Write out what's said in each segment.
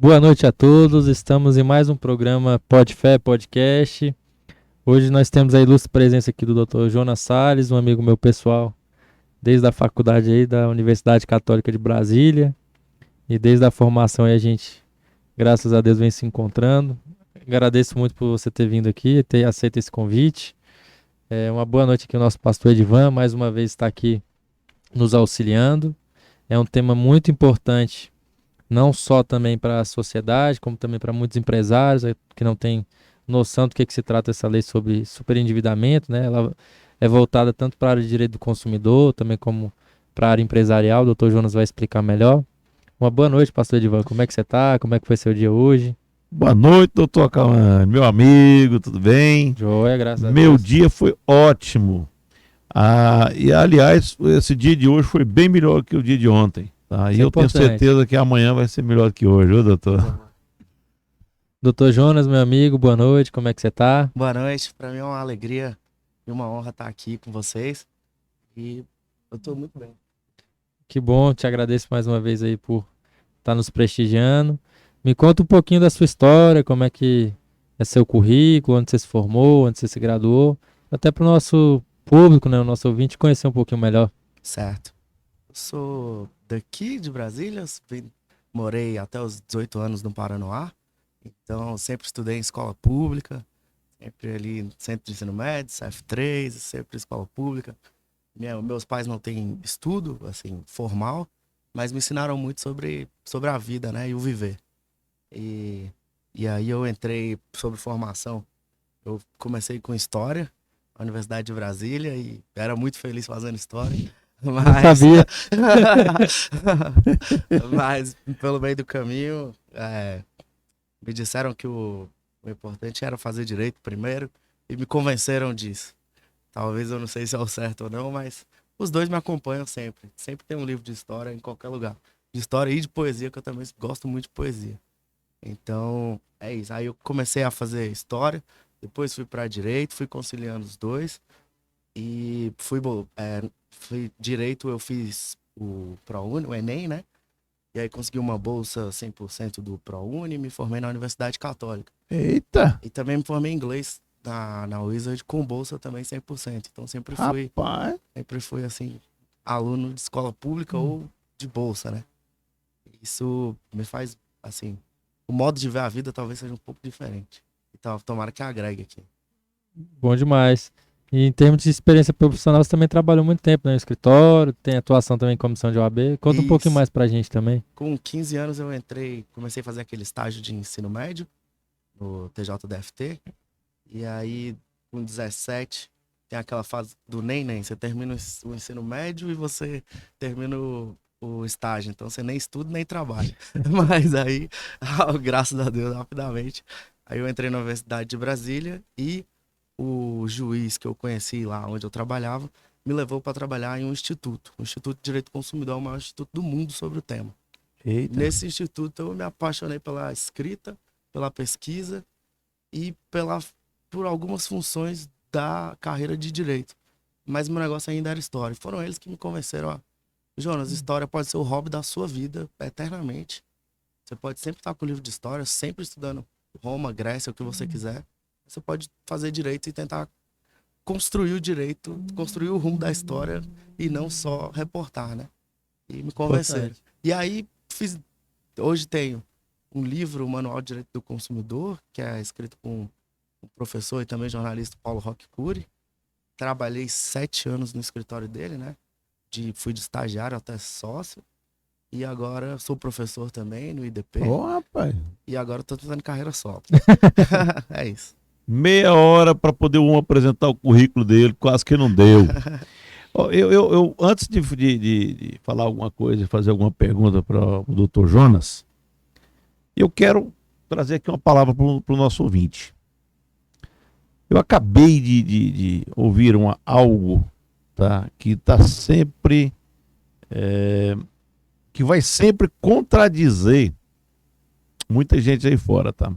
Boa noite a todos, estamos em mais um programa Pode Fé Podcast. Hoje nós temos a ilustre presença aqui do Dr. Jonas Salles, um amigo meu pessoal, desde a faculdade aí da Universidade Católica de Brasília. E desde a formação aí a gente, graças a Deus, vem se encontrando. Agradeço muito por você ter vindo aqui e ter aceito esse convite. Uma boa noite aqui ao nosso pastor Edivan, mais uma vez está aqui nos auxiliando. É um tema muito importante, não só também para a sociedade, como também para muitos empresários que não têm noção do que se trata essa lei sobre superendividamento, né? Ela é voltada tanto para a área de direito do consumidor, também como para a área empresarial. O doutor Jonas vai explicar melhor. Uma boa noite, pastor Edivan. Como é que você está? Como é que foi seu dia hoje? Boa noite, doutor Cauã, meu amigo, tudo bem? Joia, graças a Meu Deus. dia foi ótimo. E aliás, esse dia de hoje foi bem melhor que o dia de ontem. Tá? E Isso é eu tenho importante. certeza que amanhã vai ser melhor que hoje, viu, doutor? Doutor Jonas, meu amigo, boa noite. Como é que você está? Boa noite, para mim é uma alegria e uma honra estar aqui com vocês e eu tô muito bem. Que bom, te agradeço mais uma vez aí por estar nos prestigiando. Me conta um pouquinho da sua história, como é que é seu currículo, onde você se formou, onde você se graduou, até para o nosso público, né, o nosso ouvinte, conhecer um pouquinho melhor. Certo. Eu sou daqui de Brasília, morei até os 18 anos no Paranoá, então sempre estudei em escola pública, sempre ali no Centro de Ensino Médio, CF3, sempre escola pública. Meus pais não têm estudo, assim, formal, mas me ensinaram muito sobre a vida, né, e o viver. E aí eu entrei sobre formação. Eu comecei com história, na Universidade de Brasília, e era muito feliz fazendo história. Mas, Sabia. mas pelo meio do caminho, me disseram que o importante era fazer direito primeiro, e me convenceram disso. Talvez eu não sei se é o certo ou não, mas os dois me acompanham sempre. Sempre tem um livro de história em qualquer lugar. De história e de poesia, que eu também gosto muito de poesia. Então, é isso. Aí eu comecei a fazer história, depois fui para direito, fui conciliando os dois. E fui direito, eu fiz o ProUni, o Enem, né? E aí consegui uma bolsa 100% do ProUni e me formei na Universidade Católica. Eita, E também me formei em inglês na Wizard com bolsa também 100%. Então rapaz. sempre fui assim, aluno de escola pública ou de bolsa, né? Isso me faz, assim, o modo de ver a vida talvez seja um pouco diferente. Então, tomara que agregue aqui. Bom demais. E em termos de experiência profissional, você também trabalhou muito tempo, né, no escritório, tem atuação também em comissão de OAB. Conta um pouquinho Isso. mais pra gente também. Com 15 anos eu comecei a fazer aquele estágio de ensino médio no TJDFT. E aí, com 17, tem aquela fase do nem. Você termina o ensino médio e você termina o estágio. Então você nem estuda nem trabalha. Mas aí, graças a Deus, rapidamente. Aí eu entrei na Universidade de Brasília e o juiz que eu conheci lá onde eu trabalhava me levou para trabalhar em um instituto. O Instituto de Direito do Consumidor é o maior instituto do mundo sobre o tema. Eita. Nesse instituto eu me apaixonei pela escrita, pela pesquisa e por algumas funções da carreira de direito. Mas meu negócio ainda era história. Foram eles que me convenceram, ó, Jonas, história pode ser o hobby da sua vida eternamente. Você pode sempre estar com o livro de história, sempre estudando Roma, Grécia, o que você quiser. Você pode fazer direito e tentar construir o direito, construir o rumo da história e não só reportar, né? E me convenceram. Importante. E aí hoje tenho um livro, o Manual de Direito do Consumidor, que é escrito com o professor e também jornalista Paulo Roque Cury. Trabalhei 7 anos no escritório dele, né? Fui de estagiário até sócio. E agora sou professor também no IDP. Ô, rapaz. E agora estou fazendo carreira solo. É isso. Meia hora para poder apresentar o currículo dele, quase que não deu. Ó, eu antes de falar alguma coisa, fazer alguma pergunta para o doutor Jonas, eu quero trazer aqui uma palavra para o nosso ouvinte. Eu acabei de ouvir algo, tá, que está sempre, que vai sempre contradizer muita gente aí fora, tá?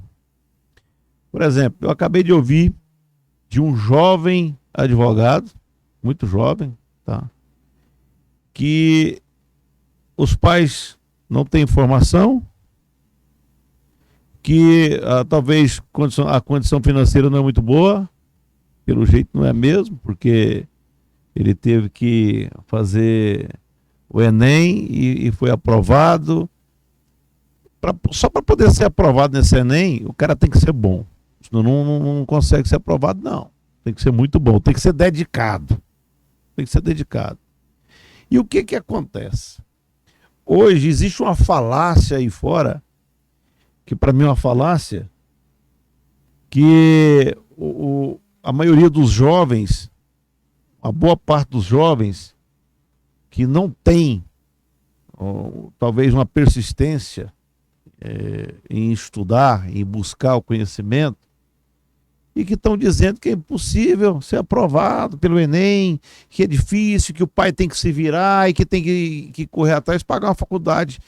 Por exemplo, eu acabei de ouvir de um jovem advogado, muito jovem, tá, que os pais não têm informação que talvez a condição financeira não é muito boa, pelo jeito não é mesmo, porque ele teve que fazer o Enem e foi aprovado. Só para poder ser aprovado nesse Enem, o cara tem que ser bom. Senão não consegue ser aprovado, não. Tem que ser muito bom, tem que ser dedicado. Tem que ser dedicado. E o que acontece? Hoje existe uma falácia aí fora, que para mim é uma falácia, que a maioria dos jovens, a boa parte dos jovens, que não tem talvez uma persistência em estudar, em buscar o conhecimento, e que estão dizendo que é impossível ser aprovado pelo Enem, que é difícil, que o pai tem que se virar e que tem que correr atrás, pagar uma faculdade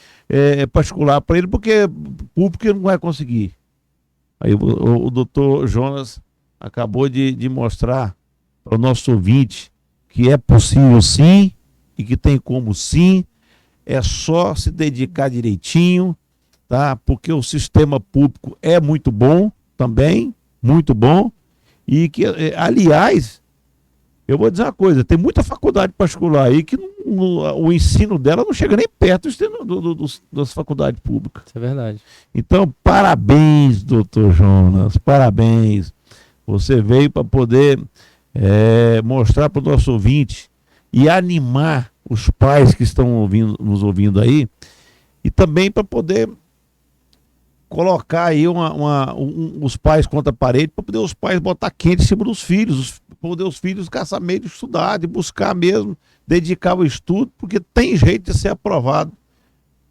particular para ele, porque público ele não vai conseguir. Aí o doutor Jonas acabou de mostrar para o nosso ouvinte que é possível sim, e que tem como sim, é só se dedicar direitinho, tá? Porque o sistema público é muito bom também, muito bom, e que, aliás, eu vou dizer uma coisa, tem muita faculdade particular aí que o ensino dela não chega nem perto do ensino das faculdades públicas. Isso é verdade. Então, parabéns, doutor Jonas, parabéns. Você veio para poder mostrar para o nosso ouvinte e animar os pais que estão nos ouvindo aí, e também para poder colocar aí os pais contra a parede, para poder os pais botar quente em cima dos filhos, para poder os filhos caçar meio de estudar, de buscar mesmo, dedicar ao estudo, porque tem jeito de ser aprovado.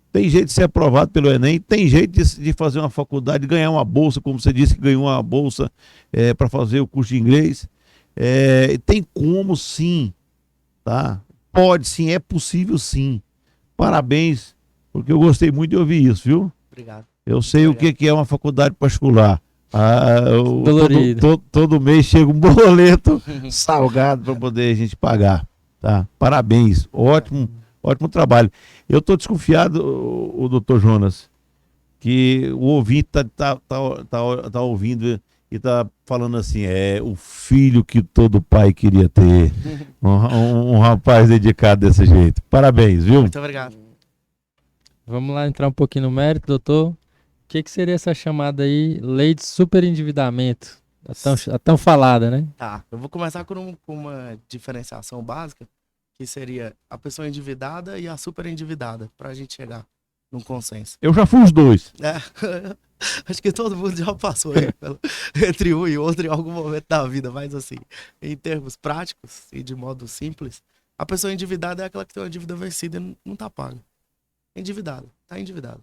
Tem jeito de ser aprovado pelo Enem, tem jeito de fazer uma faculdade, de ganhar uma bolsa, como você disse que ganhou uma bolsa para fazer o curso de inglês. Tem como sim, tá? Pode sim, é possível sim. Parabéns, porque eu gostei muito de ouvir isso, viu? Obrigado. Eu sei o que é uma faculdade particular. Dolorido. Todo mês chega um boleto salgado para poder a gente pagar. Tá? Parabéns, ótimo trabalho. Eu estou desconfiado, o doutor Jonas, que o ouvinte tá ouvindo e tá falando assim, o filho que todo pai queria ter. Um rapaz dedicado desse jeito. Parabéns, viu? Muito obrigado. Vamos lá entrar um pouquinho no mérito, doutor. O que seria essa chamada aí, lei de superendividamento? A tão falada, né? Tá, eu vou começar com uma diferenciação básica, que seria a pessoa endividada e a superendividada, para a gente chegar num consenso. Eu já fui os dois. Acho que todo mundo já passou aí entre um e outro em algum momento da vida, mas assim, em termos práticos e de modo simples, a pessoa endividada é aquela que tem uma dívida vencida e não tá paga. Endividada, tá endividada.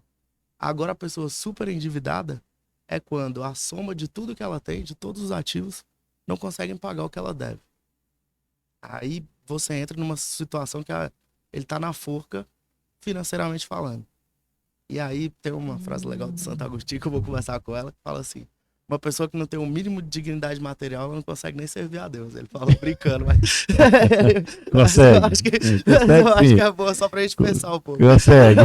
Agora a pessoa super endividada é quando a soma de tudo que ela tem, de todos os ativos, não conseguem pagar o que ela deve. Aí você entra numa situação que ele tá na forca, financeiramente falando. E aí tem uma frase legal de Santo Agostinho que eu vou conversar com ela, que fala assim: uma pessoa que não tem o mínimo de dignidade material, ela não consegue nem servir a Deus. Ele fala brincando, mas... Consegue. Eu acho que é boa só pra gente pensar um pouco. Consegue.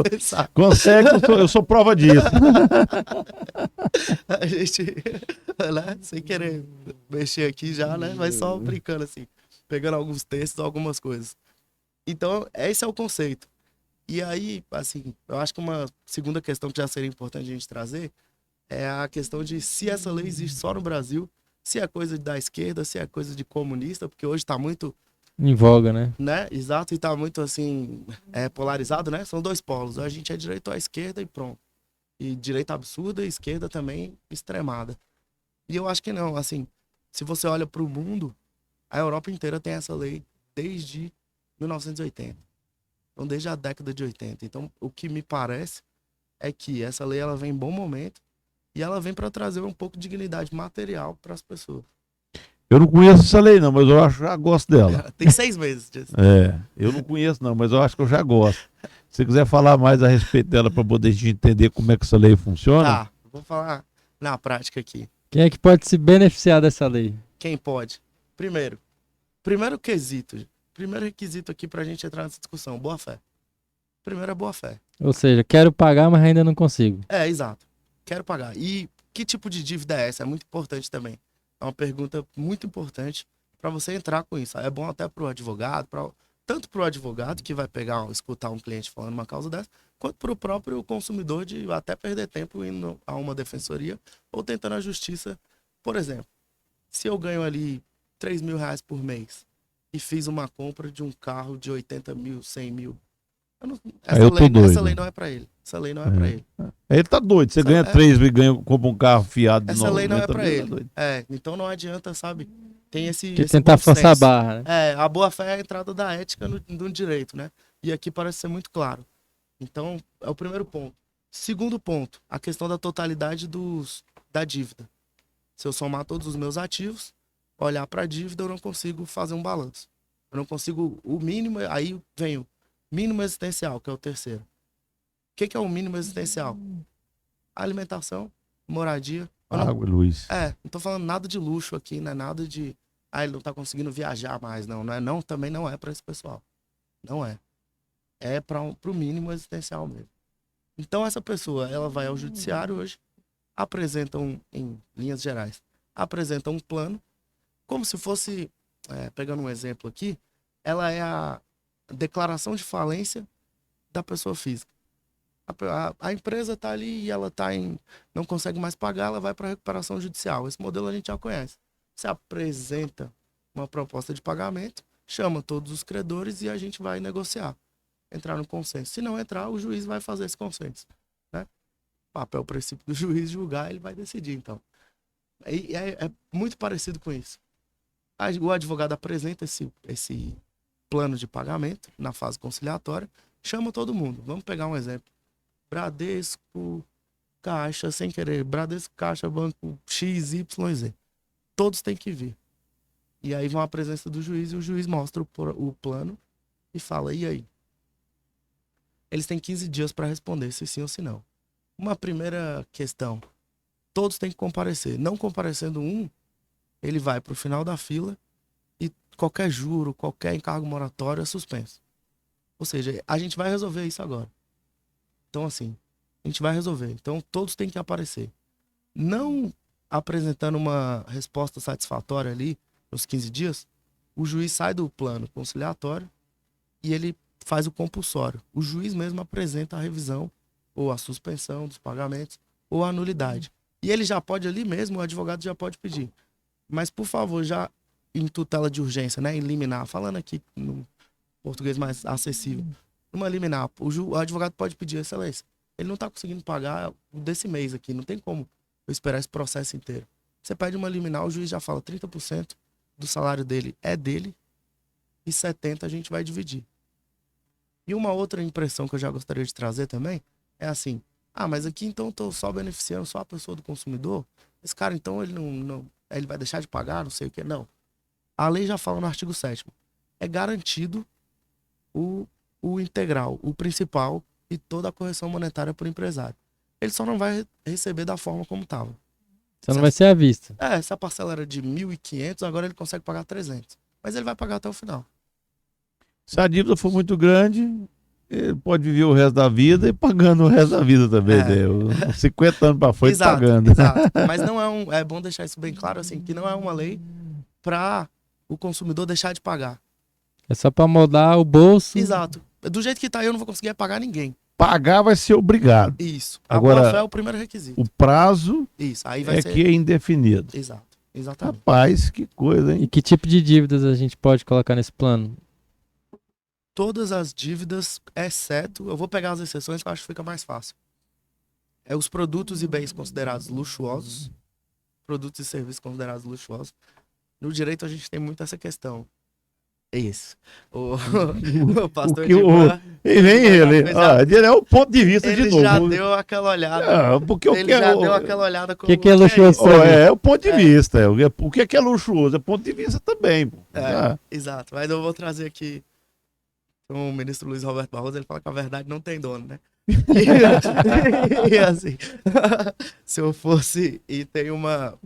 Pensar. Consegue, eu sou prova disso. A gente, né, sem querer mexer aqui já, né, mas só brincando assim, pegando alguns textos, algumas coisas. Então, esse é o conceito. E aí, assim, eu acho que uma segunda questão que já seria importante a gente trazer é a questão de se essa lei existe só no Brasil, se é coisa da esquerda, se é coisa de comunista, porque hoje tá muito... Em voga, né? Exato, e tá muito, assim, polarizado, né? São dois polos. A gente é direita ou à esquerda e pronto. E direita absurda e esquerda também extremada. E eu acho que não, assim, se você olha pro mundo, a Europa inteira tem essa lei desde 1980. Então, desde a década de 80. Então, o que me parece é que essa lei ela vem em bom momento e ela vem para trazer um pouco de dignidade material para as pessoas. Eu não conheço essa lei não, mas eu já gosto dela. Tem 6 meses disso. Eu não conheço não, mas eu acho que eu já gosto. Se você quiser falar mais a respeito dela para poder a gente entender como é que essa lei funciona. Tá, vou falar na prática aqui. Quem é que pode se beneficiar dessa lei? Quem pode? Primeiro requisito aqui pra gente entrar nessa discussão, boa fé. Primeiro é boa fé. Ou seja, quero pagar, mas ainda não consigo. Exato. quero pagar. E que tipo de dívida é essa? É muito importante também. É uma pergunta muito importante para você entrar com isso. É bom até para o advogado, tanto para o advogado que vai escutar um cliente falando uma causa dessa, quanto para o próprio consumidor de até perder tempo indo a uma defensoria ou tentando a justiça. Por exemplo, se eu ganho ali R$ 3.000 por mês e fiz uma compra de um carro de 80 mil, 100 mil, essa lei não é para ele. Essa lei não é para ele. Ele tá doido. Você ganha 3 e compra um carro fiado de Essa lei não é 90 para mil, ele. tá doido. Então não adianta, sabe? Tem esse tentar bom forçar a senso. barra, né? A boa-fé é a entrada da ética no direito, né? E aqui parece ser muito claro. Então, é o primeiro ponto. Segundo ponto, a questão da totalidade da dívida. Se eu somar todos os meus ativos, olhar para a dívida, eu não consigo fazer um balanço. Eu não consigo o mínimo, aí vem o mínimo existencial, que é o terceiro. O que é o mínimo existencial? Alimentação, moradia. Água e luz. Não tô falando nada de luxo aqui, não é nada de... ele não tá conseguindo viajar mais, não. Não, também não é para esse pessoal. Não é. É pro mínimo existencial mesmo. Então essa pessoa, ela vai ao judiciário hoje, apresenta em linhas gerais, apresenta um plano, como se fosse, pegando um exemplo aqui, ela é a declaração de falência da pessoa física. A empresa está ali e ela não consegue mais pagar, ela vai para recuperação judicial. Esse modelo a gente já conhece. Você apresenta uma proposta de pagamento, chama todos os credores e a gente vai negociar, entrar no consenso. Se não entrar, o juiz vai fazer esse consenso, né? Papel princípio do juiz julgar, ele vai decidir, então. É muito parecido com isso. O advogado apresenta esse plano de pagamento na fase conciliatória, chama todo mundo. Vamos pegar um exemplo. Bradesco, Caixa, sem querer. Bradesco, Caixa, Banco X, Y, Z. Todos têm que vir. E aí vão à presença do juiz e o juiz mostra o plano e fala, e aí? Eles têm 15 dias para responder se sim ou se não. Uma primeira questão, todos têm que comparecer. Não comparecendo ele vai para o final da fila e qualquer juro, qualquer encargo moratório é suspenso. Ou seja, a gente vai resolver isso agora. Então, assim, a gente vai resolver. Então, todos têm que aparecer. Não apresentando uma resposta satisfatória ali, nos 15 dias, o juiz sai do plano conciliatório e ele faz o compulsório. O juiz mesmo apresenta a revisão ou a suspensão dos pagamentos ou a nulidade. E ele já pode ali mesmo, o advogado já pode pedir. Mas, por favor, já em tutela de urgência, né? Em liminar, falando aqui no português mais acessível. Numa liminar, o advogado pode pedir, excelência, ele não está conseguindo pagar desse mês aqui, não tem como eu esperar esse processo inteiro. Você pede uma liminar, o juiz já fala 30% do salário dele é dele e 70% a gente vai dividir. E uma outra impressão que eu já gostaria de trazer também é assim, mas aqui então eu tô só beneficiando só a pessoa do consumidor? Esse cara então ele ele vai deixar de pagar, não sei o que. Não. A lei já fala no artigo 7º. É garantido o integral, o principal e toda a correção monetária por empresário. Ele só não vai receber da forma como estava. Só não vai ser à vista. Se a parcela era de 1.500, agora ele consegue pagar 300. Mas ele vai pagar até o final. Se a dívida for muito grande, ele pode viver o resto da vida e pagando o resto da vida também, né? 50 anos para frente pagando. Exato. Mas não é bom deixar isso bem claro, assim, que não é uma lei para o consumidor deixar de pagar. É só para moldar o bolso. Exato. Do jeito que tá, eu não vou conseguir pagar ninguém. Pagar vai ser obrigado. Isso. Agora, boa-fé é o primeiro requisito. O prazo aí vai ser... que é indefinido. Exato. Exatamente. Rapaz, que coisa, hein? E que tipo de dívidas a gente pode colocar nesse plano? Todas as dívidas, exceto... Eu vou pegar as exceções que eu acho que fica mais fácil. Os produtos e bens considerados luxuosos. Produtos e serviços considerados luxuosos. No direito a gente tem muito essa questão. Isso. O pastor ele é o ponto de vista de novo. Ele já deu aquela olhada. Porque deu aquela olhada. O que é luxuoso? É o ponto de vista. O que é luxuoso? É ponto de vista também. Exato. Mas eu vou trazer aqui o ministro Luiz Roberto Barroso, ele fala que a verdade não tem dono, né? E assim, se eu fosse... E tem uma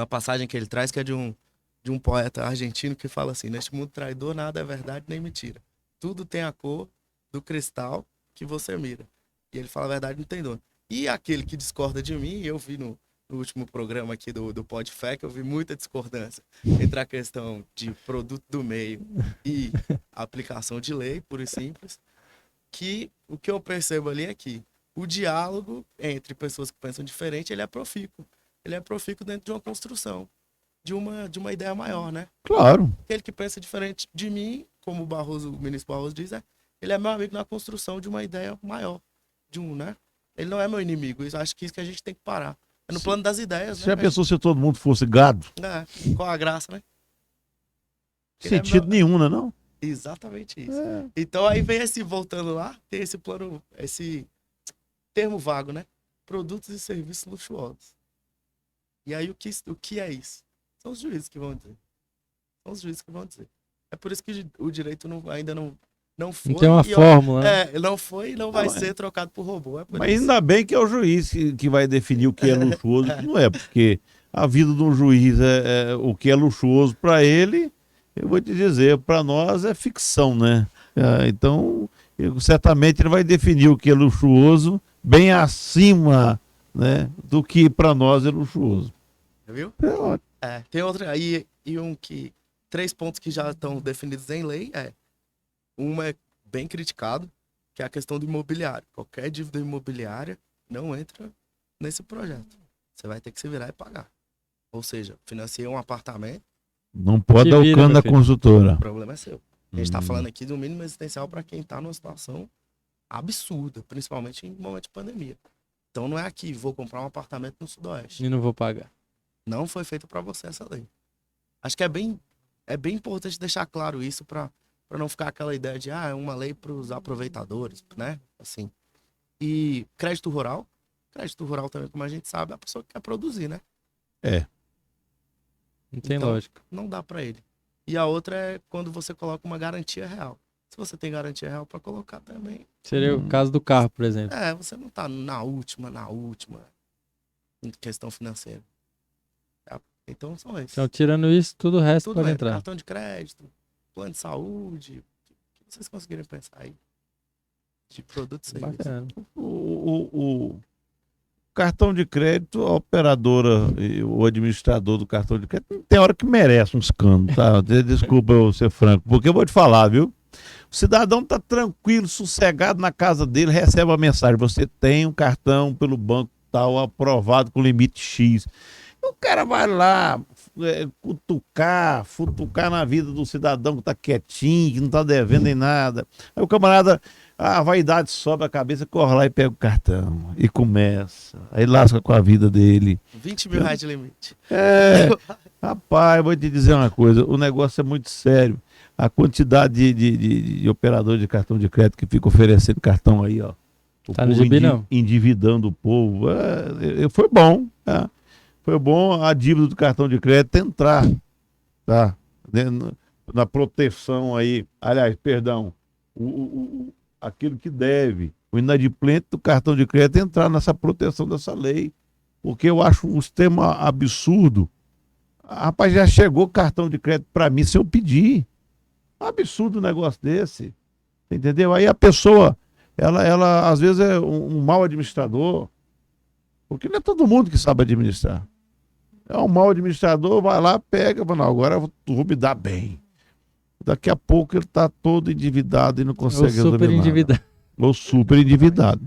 passagem que ele traz que é de um poeta argentino que fala assim: neste mundo traidor nada é verdade nem mentira. Tudo tem a cor do cristal que você mira. E ele fala: a verdade não tem dono. E aquele que discorda de mim, eu vi no último programa aqui do PodFé, que eu vi muita discordância entre a questão de produto do meio e aplicação de lei, pura e simples, que o que eu percebo ali é que o diálogo entre pessoas que pensam diferente, ele é profícuo. Ele é profícuo dentro de uma construção, de uma ideia maior, né? Claro. Aquele que pensa diferente de mim, como o ministro Barroso diz, ele é meu amigo na construção de uma ideia maior, né? Ele não é meu inimigo, eu acho que isso que a gente tem que parar. É no plano das ideias, Você né? já pensou se todo mundo fosse gado? Qual a graça, né? Sentido nenhum, né, não? Exatamente isso. Então aí vem voltando lá, tem esse plano, esse termo vago, né? Produtos e serviços luxuosos. E aí o que é isso? São os juízes que vão dizer. São os juízes que vão dizer. É por isso que o direito ainda não foi. Não tem uma fórmula. Né? Não foi e não vai ser trocado por robô. Mas ainda bem que é o juiz que vai definir o que é luxuoso e o que não é, porque a vida de um juiz o que é luxuoso para ele, eu vou te dizer, para nós é ficção, né? Então, certamente ele vai definir o que é luxuoso bem acima, né, do que para nós é luxuoso. Viu? Ótimo. Tem outra aí, e 3 pontos que já estão definidos em lei uma é bem criticado, que é a questão do imobiliário. Qualquer dívida imobiliária não entra nesse projeto. Você vai ter que se virar e pagar. Ou seja, financia um apartamento. Não pode dar o cano da consultora. O problema é seu. A gente está falando aqui do mínimo existencial para quem está numa situação absurda, principalmente em momento de pandemia. Então não é aqui, vou comprar um apartamento no Sudoeste. E não vou pagar. Não foi feito para você essa lei. Acho que é bem importante deixar claro isso para não ficar aquela ideia de é uma lei para os aproveitadores, né? Assim. E crédito rural também, como a gente sabe, é a pessoa que quer produzir, né? Não tem lógica. Não dá para ele. E a outra é quando você coloca uma garantia real. Se você tem garantia real para colocar também. Seria o caso do carro, por exemplo. Você não tá na última em questão financeira. Então são esses. Então, tirando isso, tudo o resto pode entrar. Cartão de crédito, plano de saúde, o que vocês conseguirem pensar aí? De produtos e serviços. Bacana. O cartão de crédito, a operadora, o administrador do cartão de crédito, tem hora que merece uns canos, tá? Desculpa eu ser franco, porque eu vou te falar, viu? O cidadão tá tranquilo, sossegado na casa dele, recebe a mensagem, você tem um cartão pelo banco tal, aprovado com limite X. O cara vai lá futucar na vida do cidadão que tá quietinho, que não tá devendo em nada. Aí o camarada, a vaidade sobe a cabeça, corre lá e pega o cartão e começa. Aí lasca com a vida dele. 20 mil reais de limite. Rapaz, vou te dizer uma coisa, o negócio é muito sério. A quantidade de operadores de cartão de crédito que fica oferecendo cartão aí, ó. Tá no gibi, não? Endividando o povo. Foi bom, Foi bom a dívida do cartão de crédito entrar, tá? Na proteção aí, aliás, perdão, aquilo que deve, o inadimplente do cartão de crédito entrar nessa proteção dessa lei, porque eu acho um sistema absurdo. Rapaz, já chegou cartão de crédito para mim sem eu pedir. Absurdo um negócio desse, entendeu? Aí a pessoa, ela às vezes é um mau administrador, porque não é todo mundo que sabe administrar. É um mau administrador, vai lá, pega, fala, não, agora eu vou me dar bem. Daqui a pouco ele está todo endividado e não consegue resolver nada. Ou super endividado.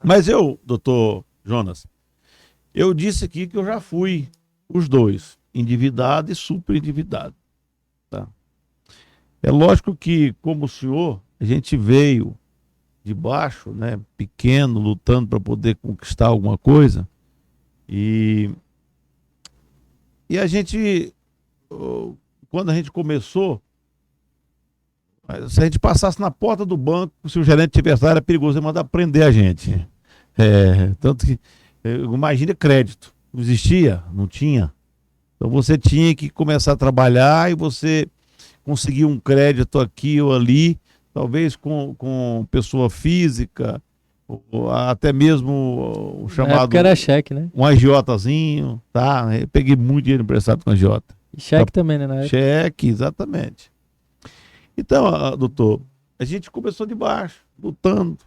Mas doutor Jonas, eu disse aqui que eu já fui os dois, endividado e super endividado. Tá? É lógico que, como o senhor, a gente veio de baixo, né, pequeno, lutando para poder conquistar alguma coisa. E a gente, quando a gente começou, se a gente passasse na porta do banco, se o gerente tivesse lá, era perigoso ele mandar prender a gente. Tanto que, imagina crédito. Não existia? Não tinha. Então você tinha que começar a trabalhar e você conseguir um crédito aqui ou ali, talvez com pessoa física, ou até mesmo o chamado... Na época era cheque, né? Um agiotazinho, tá? Eu peguei muito dinheiro emprestado com agiota. E cheque também, né? Na época. Cheque, exatamente. Então, doutor, a gente começou de baixo, lutando.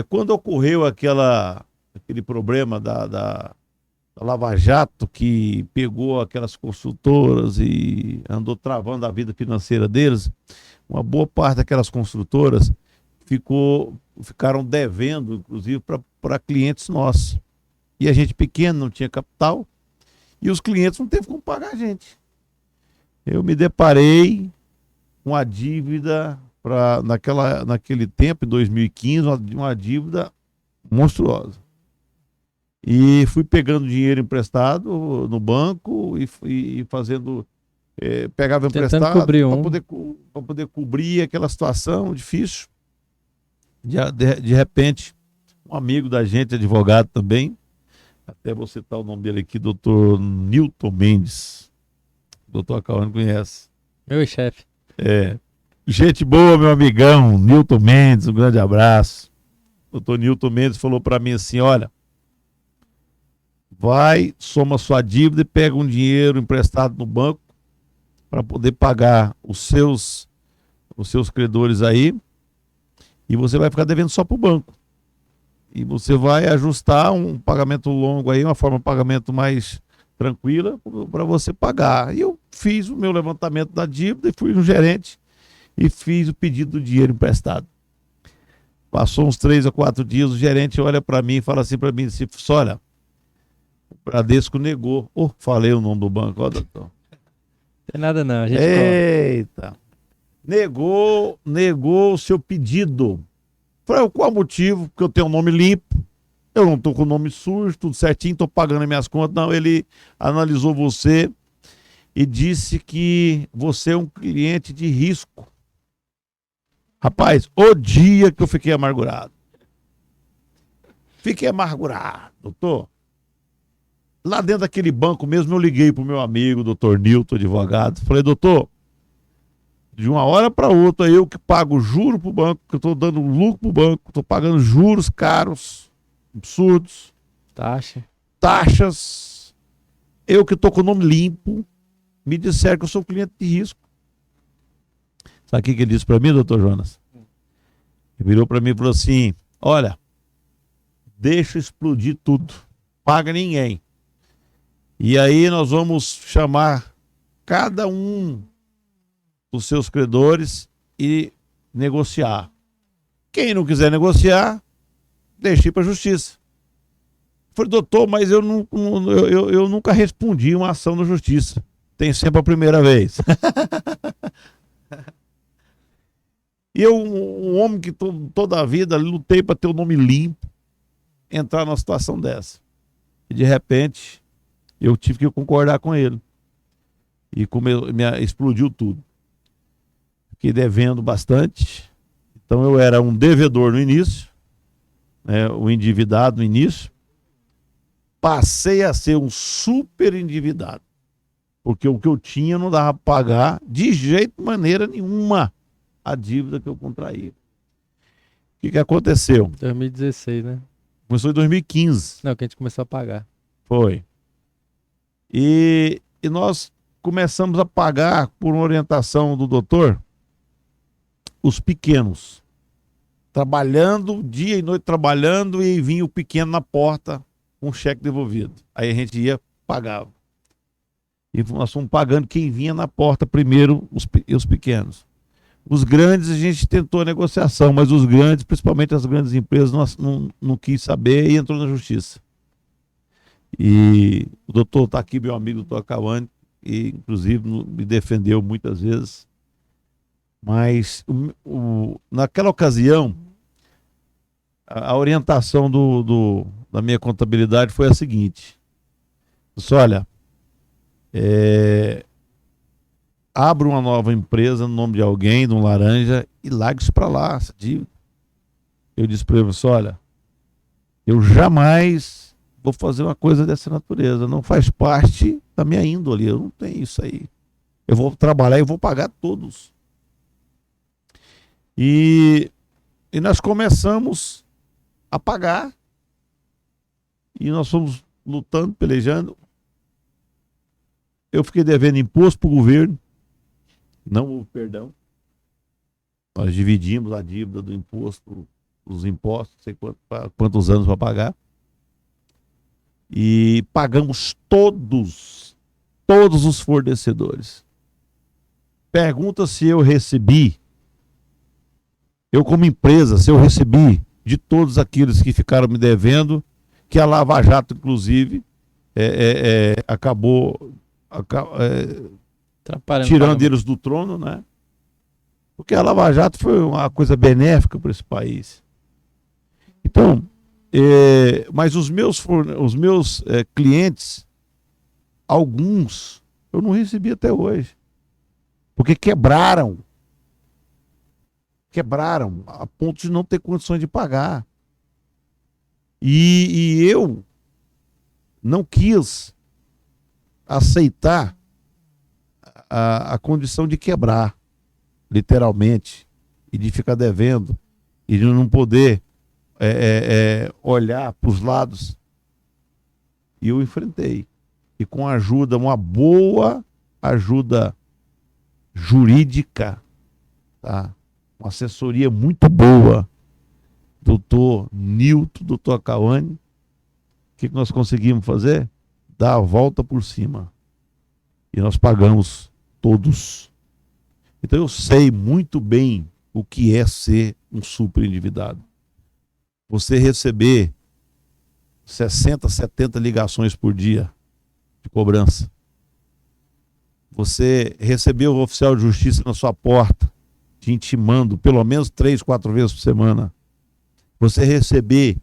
Quando ocorreu aquele problema da Lava Jato, que pegou aquelas construtoras e andou travando a vida financeira deles, uma boa parte daquelas construtoras ficaram devendo, inclusive, para clientes nossos. E a gente pequeno, não tinha capital, e os clientes não teve como pagar a gente. Eu me deparei com a dívida, naquele tempo, em 2015, uma dívida monstruosa. E fui pegando dinheiro emprestado no banco e fazendo. Pegava Tentando emprestado cobrir para poder cobrir aquela situação difícil. De repente, um amigo da gente, advogado também, até vou citar o nome dele aqui, doutor Nilton Mendes. Doutor Acauano conhece. Meu chefe. Gente boa, meu amigão, Nilton Mendes, um grande abraço. Doutor Nilton Mendes falou para mim assim: olha, vai, soma sua dívida e pega um dinheiro emprestado no banco para poder pagar os seus credores aí, e você vai ficar devendo só para o banco. E você vai ajustar um pagamento longo aí, uma forma de pagamento mais tranquila para você pagar. E eu fiz o meu levantamento da dívida e fui no gerente e fiz o pedido do dinheiro emprestado. Passou uns 3 a 4 dias, o gerente olha para mim e fala assim para mim, assim, olha, o Bradesco negou. Falei o nome do banco, ó, doutor. Não tem nada não, a gente Eita. Negou o seu pedido. Falei, qual o motivo? Porque eu tenho um nome limpo, eu não tô com o nome sujo, tudo certinho, tô pagando as minhas contas. Não, ele analisou você e disse que você é um cliente de risco. Rapaz, o dia que eu fiquei amargurado. Doutor. Lá dentro daquele banco mesmo, eu liguei pro meu amigo, doutor Nilton, advogado. Falei, doutor, de uma hora para outra, eu que pago juro pro banco, que eu tô dando lucro pro banco, tô pagando juros caros, absurdos. Taxas. Eu que tô com o nome limpo, me disseram que eu sou cliente de risco. Sabe o que ele disse para mim, doutor Jonas? Ele virou para mim e falou assim: olha, deixa explodir tudo, paga ninguém. E aí nós vamos chamar cada um dos seus credores e negociar. Quem não quiser negociar, deixa ir para a justiça. Eu falei, doutor, mas eu nunca respondi uma ação na justiça. Tem sempre a primeira vez. E eu, um homem que toda a vida lutei para ter o nome limpo, entrar numa situação dessa. E de repente, eu tive que concordar com ele. E explodiu tudo. Fiquei devendo bastante. Então eu era um devedor no início, né, um endividado no início. Passei a ser um super endividado. Porque o que eu tinha não dava para pagar de jeito, maneira nenhuma, a dívida que eu contraí. O que aconteceu? 2016, né? Começou em 2015. Não, que a gente começou a pagar. Foi. E nós começamos a pagar, por uma orientação do doutor, os pequenos. Trabalhando, dia e noite trabalhando, e vinha o pequeno na porta com um cheque devolvido. Aí a gente ia, pagava. E nós fomos pagando quem vinha na porta primeiro, os pequenos. Os grandes a gente tentou a negociação, mas os grandes, principalmente as grandes empresas, não quis saber e entrou na justiça. E o doutor está aqui, meu amigo, doutor Acauano, e inclusive me defendeu muitas vezes. Mas naquela ocasião, a orientação da minha contabilidade foi a seguinte: disse, olha, abra uma nova empresa no nome de alguém, de um laranja, e largue isso para lá, essa dívida. Eu disse para ele, olha, eu jamais vou fazer uma coisa dessa natureza, não faz parte da minha índole, eu não tenho isso aí. Eu vou trabalhar e vou pagar todos. E nós começamos a pagar, e nós fomos lutando, pelejando. Eu fiquei devendo imposto para o governo, não houve perdão. Nós dividimos a dívida do imposto os impostos, não sei quantos anos para pagar. E pagamos todos os fornecedores. Pergunta se eu recebi, eu como empresa, se eu recebi de todos aqueles que ficaram me devendo, que a Lava Jato, inclusive, acabou tirando eles do trono, né? Porque a Lava Jato foi uma coisa benéfica para esse país. Então, mas os meus clientes, alguns, eu não recebi até hoje. Porque quebraram a ponto de não ter condições de pagar. E eu não quis aceitar a condição de quebrar, literalmente, e de ficar devendo, e de não poder olhar para os lados. E eu enfrentei. E com ajuda, uma boa ajuda jurídica, tá? Uma assessoria muito boa, doutor Nilton, doutor Cauane, o que nós conseguimos fazer? Dar a volta por cima. E nós pagamos todos. Então eu sei muito bem o que é ser um super endividado. Você receber 60, 70 ligações por dia de cobrança. Você receber o oficial de justiça na sua porta, te intimando pelo menos 3, 4 vezes por semana. Você receber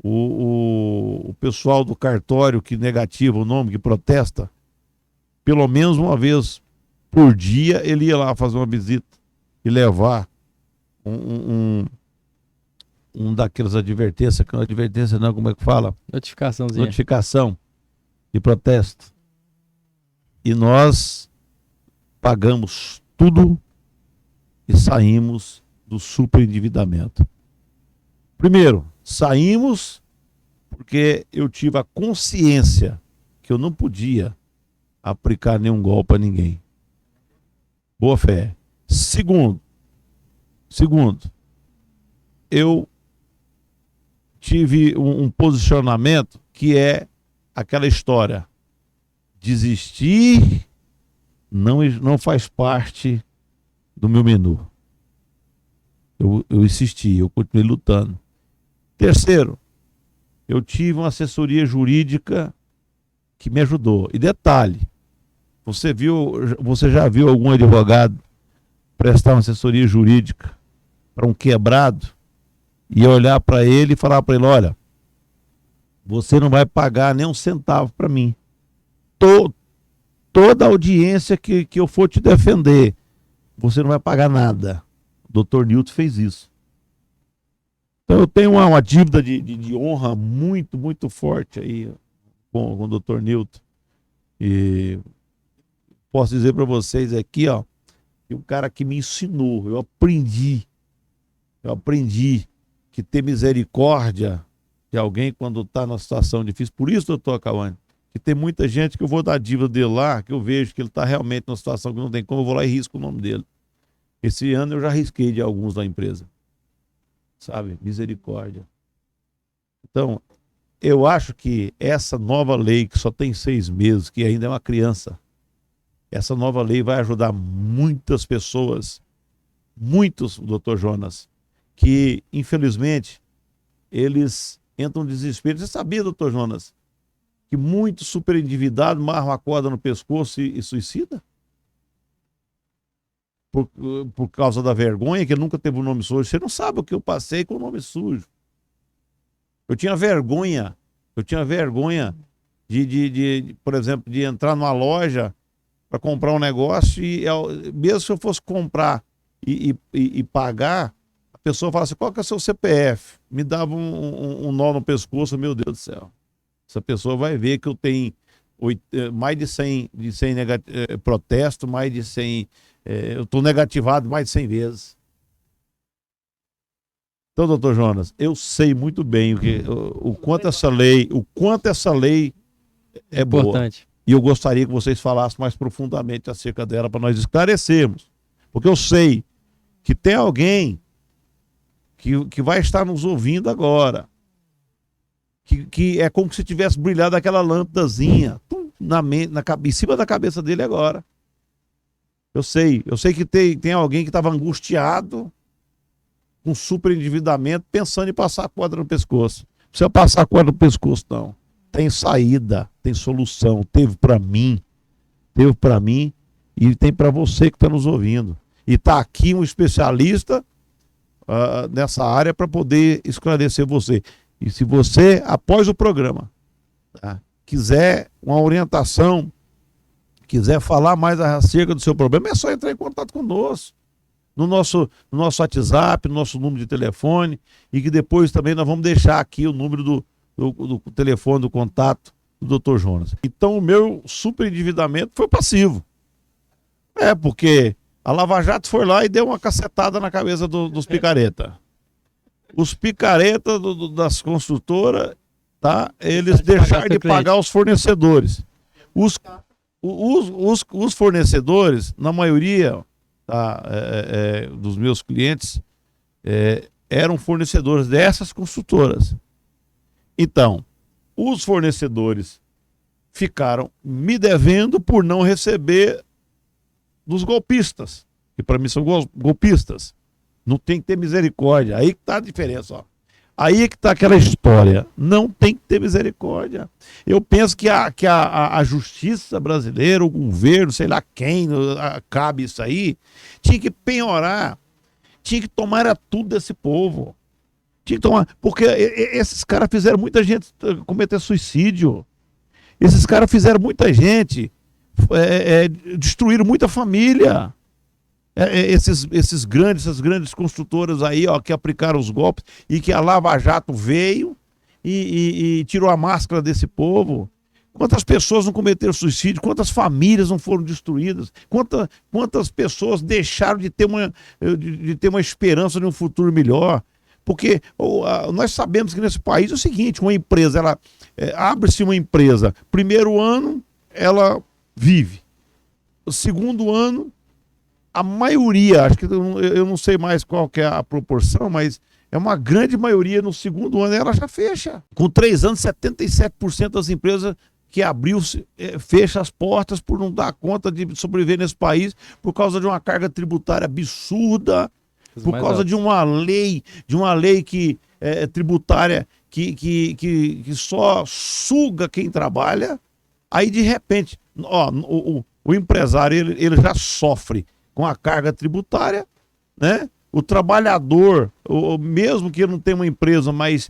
o pessoal do cartório que negativa o nome, que protesta, pelo menos uma vez por dia ele ia lá fazer uma visita e levar um daquelas advertências, que não é advertência não, como é que fala? Notificaçãozinha. Notificação de protesto. E nós pagamos tudo e saímos do superendividamento. Primeiro, saímos porque eu tive a consciência que eu não podia aplicar nenhum golpe a ninguém. Boa fé. Segundo, eu tive um posicionamento que é aquela história: desistir não faz parte do meu menu. Eu insisti, eu continuei lutando. Terceiro, eu tive uma assessoria jurídica que me ajudou. E detalhe, você já viu algum advogado prestar uma assessoria jurídica para um quebrado e olhar para ele e falar para ele: olha, você não vai pagar nem um centavo para mim. Toda audiência que eu for te defender, você não vai pagar nada. O Dr. Nilton fez isso. Então eu tenho uma dívida de honra muito, muito forte aí com o Dr. Nilton. E posso dizer para vocês aqui, ó, que o cara que me ensinou, eu aprendi que ter misericórdia de alguém quando está numa situação difícil. Por isso, doutor Cauane, que tem muita gente que eu vou dar dívida dele lá, que eu vejo que ele está realmente numa situação que não tem como, eu vou lá e risco o nome dele. Esse ano eu já risquei de alguns da empresa. Sabe? Misericórdia. Então, eu acho que essa nova lei, que só tem 6 meses, que ainda é uma criança, essa nova lei vai ajudar muitas pessoas, muitos, doutor Jonas, que, infelizmente, eles entram em desespero. Você sabia, doutor Jonas, que muitos superendividados marram a corda no pescoço e suicida? Por causa da vergonha, que ele nunca teve um nome sujo. Você não sabe o que eu passei com o nome sujo. Eu tinha vergonha por exemplo, de entrar numa loja para comprar um negócio e mesmo se eu fosse comprar e pagar, a pessoa fala assim: qual que é o seu CPF? Me dava um nó no pescoço. Meu Deus do céu. Essa pessoa vai ver que eu tenho mais de 100 protestos, mais de 100... eu estou negativado mais de 100 vezes. Então, doutor Jonas, eu sei muito bem o quanto essa lei é importante. Boa. E eu gostaria que vocês falassem mais profundamente acerca dela para nós esclarecermos. Porque eu sei que tem alguém que vai estar nos ouvindo agora, que é como se tivesse brilhado aquela lâmpadazinha em cima da cabeça dele agora. Eu sei que tem alguém que estava angustiado, com super endividamento, pensando em passar a corda no pescoço. Não precisa passar a corda no pescoço, não. Tem saída, tem solução. Teve para mim e tem para você que está nos ouvindo. E está aqui um especialista nessa área para poder esclarecer você. E se você, após o programa, tá, quiser uma orientação, quiser falar mais acerca do seu problema, é só entrar em contato conosco. No nosso WhatsApp, no nosso número de telefone, e que depois também nós vamos deixar aqui o número do telefone, do contato do Dr. Jonas. Então o meu superendividamento foi passivo. Porque a Lava Jato foi lá e deu uma cacetada na cabeça dos picareta. Os picareta das construtoras, tá? Eles deixaram de pagar os fornecedores. Os fornecedores, na maioria, tá, dos meus clientes, eram fornecedores dessas construtoras. Então, os fornecedores ficaram me devendo por não receber dos golpistas, que para mim são golpistas. Não tem que ter misericórdia. Aí que tá a diferença, ó. Aí é que tá aquela história. Não tem que ter misericórdia. Eu penso que a justiça brasileira, o governo, sei lá quem cabe isso aí, tinha que penhorar, tinha que tomar tudo desse povo. Tinha que tomar, porque esses caras fizeram muita gente cometer suicídio. Esses caras fizeram muita gente, destruíram muita família. Essas grandes construtoras aí, ó, que aplicaram os golpes e que a Lava Jato veio e tirou a máscara desse povo. Quantas pessoas não cometeram suicídio? Quantas famílias não foram destruídas? Quantas pessoas deixaram de ter uma esperança de um futuro melhor? Porque nós sabemos que nesse país é o seguinte: uma empresa, abre-se uma empresa, primeiro ano ela vive, o segundo ano a maioria, acho que eu não sei mais qual que é a proporção, mas é uma grande maioria, no segundo ano ela já fecha. Com 3 anos, 77% das empresas que abriu fecha as portas por não dar conta de sobreviver nesse país por causa de uma carga tributária absurda, por causa de uma lei que tributária que só suga quem trabalha. Aí de repente, ó, o empresário ele já sofre com a carga tributária, né? O trabalhador, mesmo que ele não tenha uma empresa, mas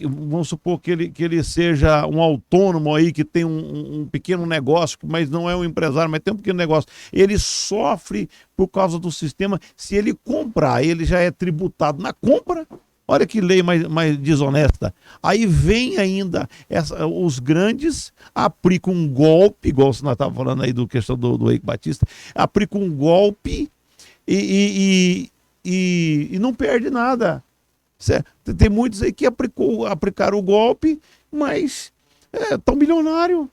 vamos supor que ele seja um autônomo aí, que tem um pequeno negócio, mas não é um empresário, mas tem um pequeno negócio, ele sofre por causa do sistema. Se ele comprar, ele já é tributado na compra. Olha que lei mais desonesta. Aí vem ainda, os grandes aplicam um golpe, igual você estava falando aí do questão do Eike Batista, aplicam um golpe e não perde nada. Certo? Tem muitos aí que aplicaram o golpe, mas estão milionários,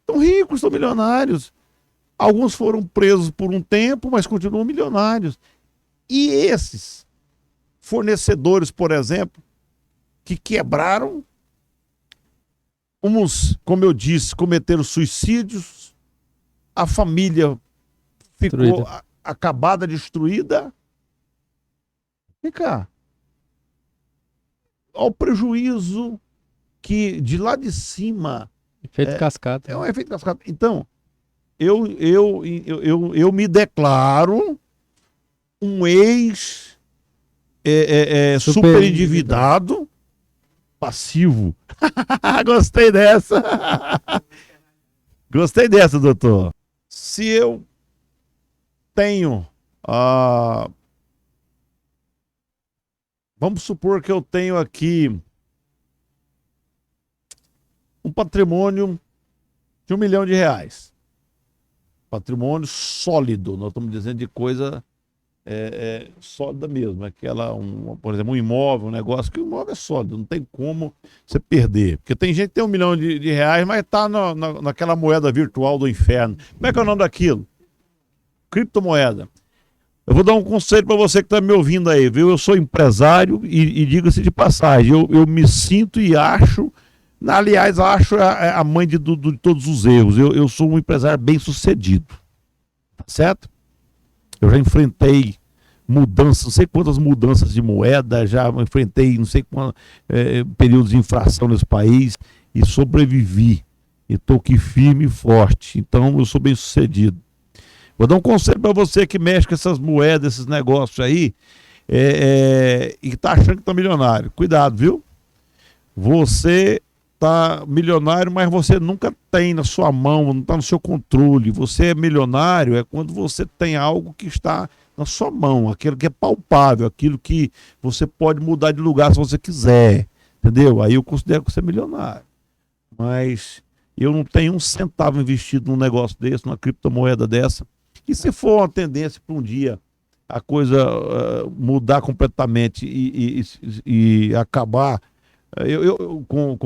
estão ricos, estão milionários. Alguns foram presos por um tempo, mas continuam milionários. E esses fornecedores, por exemplo, que quebraram, uns, como eu disse, cometeram suicídios, a família ficou acabada, destruída. Vem cá. Olha o prejuízo que de lá de cima... Efeito cascata. É um efeito cascata. Então, eu me declaro um super endividado, passivo. Gostei dessa. Gostei dessa, doutor. Se eu tenho... vamos supor que eu tenho aqui um patrimônio de R$1 milhão. Patrimônio sólido. Nós estamos dizendo de coisa... sólida mesmo, por exemplo, um imóvel, um negócio, que o imóvel é sólido, não tem como você perder, porque tem gente que tem R$1 milhão, mas está naquela moeda virtual do inferno. Como é que é o nome daquilo? Criptomoeda. Eu vou dar um conselho para você que está me ouvindo aí, viu? Eu sou empresário e diga-se de passagem, eu me sinto e acho, aliás, acho a mãe de todos os erros. Eu sou um empresário bem sucedido, tá certo? Eu já enfrentei mudanças, não sei quantas mudanças de moeda, já enfrentei não sei quantos períodos de inflação nesse país e sobrevivi. E estou aqui firme e forte, então eu sou bem sucedido. Vou dar um conselho para você que mexe com essas moedas, esses negócios aí, e tá achando que tá milionário. Cuidado, viu? Você tá milionário, mas você nunca tem na sua mão, não está no seu controle. Você é milionário é quando você tem algo que está na sua mão, aquilo que é palpável, aquilo que você pode mudar de lugar se você quiser, entendeu? Aí eu considero que você é milionário. Mas eu não tenho um centavo investido num negócio desse, numa criptomoeda dessa. E se for uma tendência para um dia a coisa mudar completamente e acabar com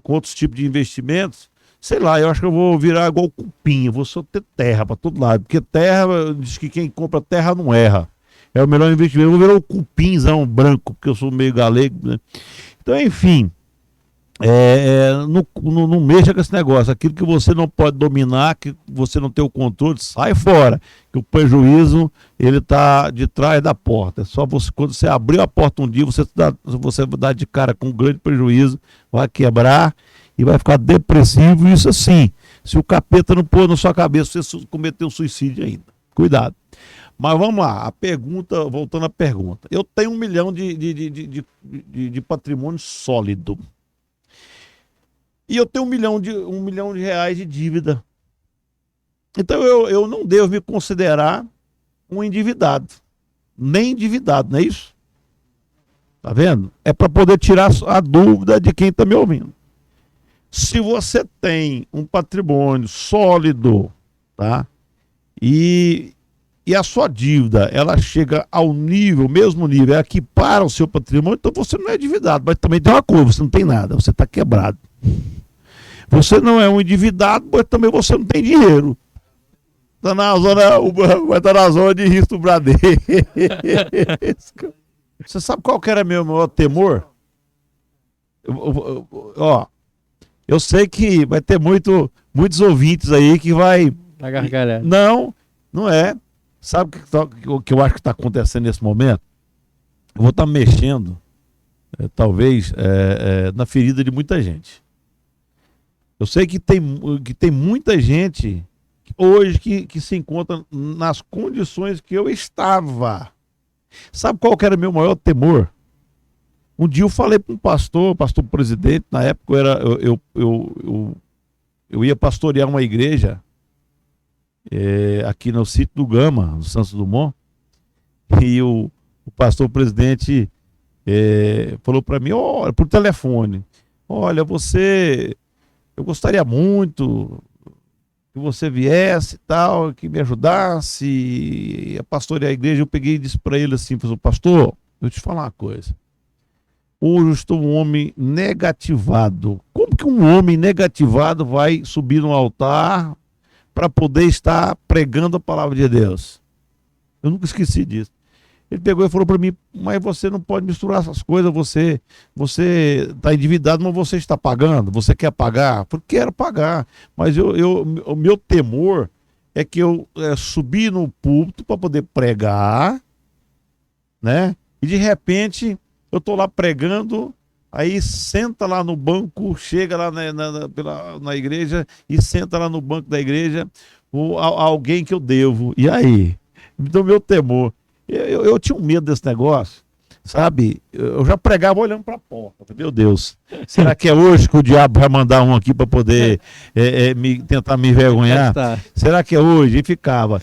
outros tipos de investimentos, sei lá, eu acho que eu vou virar igual cupim, eu vou só ter terra para todo lado, porque terra, diz que quem compra terra não erra. É o melhor investimento. Eu vou virar o cupinzão branco, porque eu sou meio galego, né? Então, enfim, não mexa com esse negócio. Aquilo que você não pode dominar, que você não tem o controle, sai fora, que o prejuízo ele está de trás da porta. É só você, quando você abrir a porta um dia, você vai dar de cara com um grande prejuízo, vai quebrar e vai ficar depressivo. Isso assim, se o capeta não pôr na sua cabeça, você cometeu suicídio ainda. Cuidado. Mas vamos lá, a pergunta, voltando à pergunta. Eu tenho 1 milhão de patrimônio sólido. E eu tenho 1 milhão de reais de dívida. Então eu não devo me considerar um endividado. Nem endividado, não é isso? Tá vendo? É para poder tirar a dúvida de quem está me ouvindo. Se você tem um patrimônio sólido, tá? E a sua dívida, ela chega ao nível, mesmo nível, equipara o seu patrimônio, então você não é endividado. Mas também tem uma coisa, você não tem nada, você está quebrado. Você não é um endividado, mas também você não tem dinheiro. Tá na zona, vai estar na zona de risco do Bradesco. Você sabe qual que era meu maior temor? Eu sei que vai ter muitos ouvintes aí que vai... Tá gargalhado. Não é. Sabe o que eu acho que está acontecendo nesse momento? Eu vou estar mexendo, talvez, na ferida de muita gente. Eu sei que tem muita gente hoje que se encontra nas condições que eu estava. Sabe qual que era o meu maior temor? Um dia eu falei para um pastor presidente, na época eu ia pastorear uma igreja aqui no sítio do Gama, no Santos Dumont, e o pastor presidente falou para mim, olha, por telefone, olha, eu gostaria muito que você viesse e tal, que me ajudasse a pastorear a igreja. Eu peguei e disse para ele assim, pastor, eu te falar uma coisa. Hoje eu estou um homem negativado. Como que um homem negativado vai subir no altar para poder estar pregando a palavra de Deus? Eu nunca esqueci disso. Ele pegou e falou para mim, mas você não pode misturar essas coisas, você está endividado, mas você está pagando, você quer pagar? Eu falei, quero pagar, mas o meu temor é que eu subi no púlpito para poder pregar, né? E de repente eu estou lá pregando, aí senta lá no banco, chega lá na igreja e senta lá no banco da igreja alguém que eu devo. E aí? Então meu temor... Eu tinha um medo desse negócio, sabe? Eu já pregava olhando para a porta. Meu Deus, será que é hoje que o diabo vai mandar um aqui para poder tentar me envergonhar? Será que é hoje? E ficava.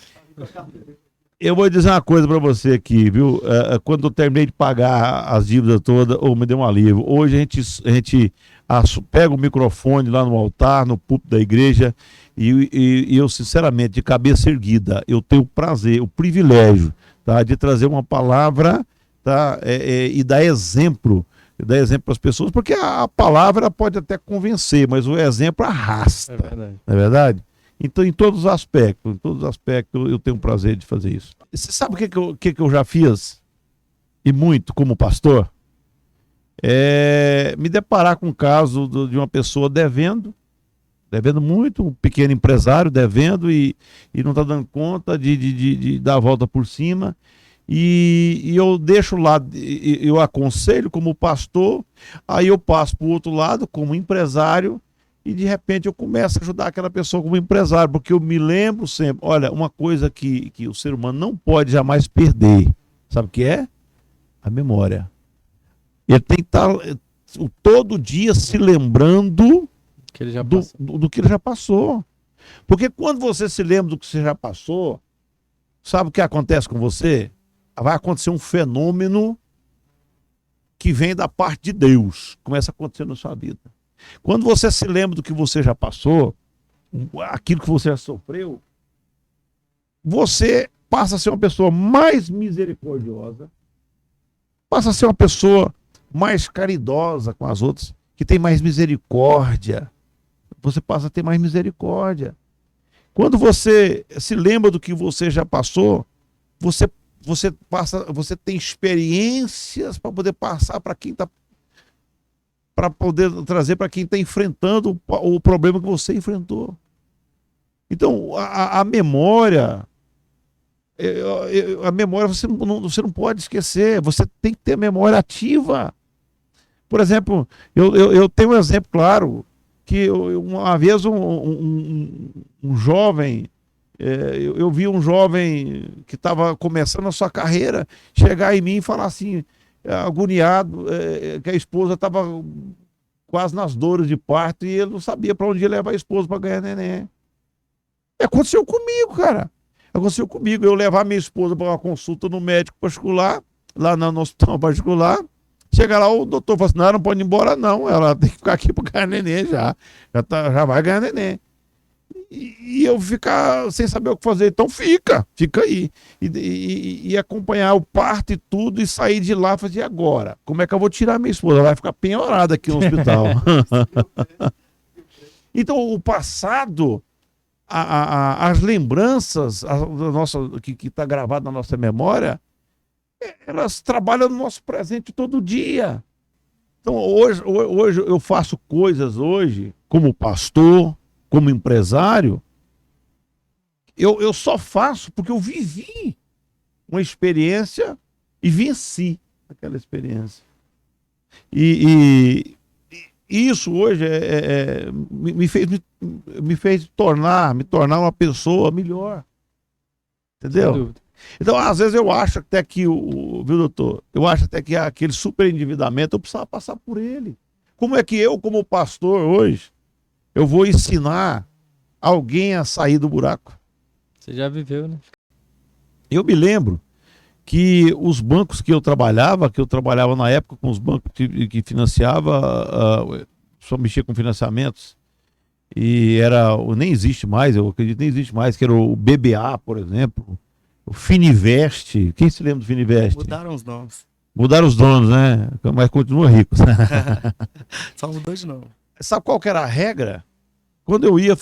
Eu vou dizer uma coisa para você aqui, viu? Quando eu terminei de pagar as dívidas todas, me deu um alívio. Hoje a gente pega o microfone lá no altar, no púlpito da igreja, e eu, sinceramente, de cabeça erguida, eu tenho o prazer, o privilégio, tá, de trazer uma palavra, tá, e dar exemplo para as pessoas, porque a palavra pode até convencer, mas o exemplo arrasta. É verdade. Não é verdade? Então, em todos os aspectos eu tenho o prazer de fazer isso. Você sabe o que eu já fiz? E muito como pastor? É me deparar com o caso de uma pessoa devendo muito, um pequeno empresário devendo e não está dando conta de dar a volta por cima. E eu deixo lá, eu aconselho como pastor, aí eu passo para o outro lado como empresário e de repente eu começo a ajudar aquela pessoa como empresário, porque eu me lembro sempre, olha, uma coisa que o ser humano não pode jamais perder, sabe o que é? A memória. Ele tem que estar todo dia se lembrando Que ele já do que ele já passou. Porque quando você se lembra do que você já passou, sabe o que acontece com você? Vai acontecer um fenômeno que vem da parte de Deus. Começa a acontecer na sua vida. Quando você se lembra do que você já passou, aquilo que você já sofreu, você passa a ser uma pessoa mais misericordiosa, passa a ser uma pessoa mais caridosa com as outras, que tem mais misericórdia. Você passa a ter mais misericórdia. Quando você se lembra do que você já passou, você tem experiências para poder passar para quem está, para poder trazer para quem está enfrentando o problema que você enfrentou. Então, a memória, você não pode esquecer, você tem que ter memória ativa. Por exemplo, eu tenho um exemplo claro, que uma vez um jovem, eu vi um jovem que estava começando a sua carreira chegar em mim e falar assim, agoniado, que a esposa estava quase nas dores de parto e ele não sabia para onde ia levar a esposa para ganhar neném. Aconteceu comigo, cara. Aconteceu comigo. Eu levar minha esposa para uma consulta no médico particular, lá no hospital particular. Chega lá, o doutor fala assim, não pode ir embora não, ela tem que ficar aqui para ganhar neném já vai ganhar neném. E eu ficar sem saber o que fazer, então fica aí. E acompanhar o parto e tudo, e sair de lá e fazer agora. Como é que eu vou tirar minha esposa? Ela vai ficar penhorada aqui no hospital. Então, o passado, as lembranças que está gravado na nossa memória, elas trabalham no nosso presente todo dia. Então, hoje eu faço coisas como pastor, como empresário, eu só faço porque eu vivi uma experiência e venci aquela experiência. E isso hoje me fez me tornar uma pessoa melhor. Entendeu? Então, às vezes eu acho até que, viu, doutor? Eu acho até que aquele superendividamento eu precisava passar por ele. Como é que eu, como pastor hoje, eu vou ensinar alguém a sair do buraco? Você já viveu, né? Eu me lembro que os bancos que eu trabalhava na época com os bancos que financiava, só mexia com financiamentos, e nem existe mais, eu acredito, nem existe mais, que era o BBA, por exemplo, o Fininvest. Quem se lembra do Fininvest? Mudaram os nomes. Mudaram os donos, né? Mas continua rico. Só mudou de nome. Sabe qual que era a regra? Quando eu ia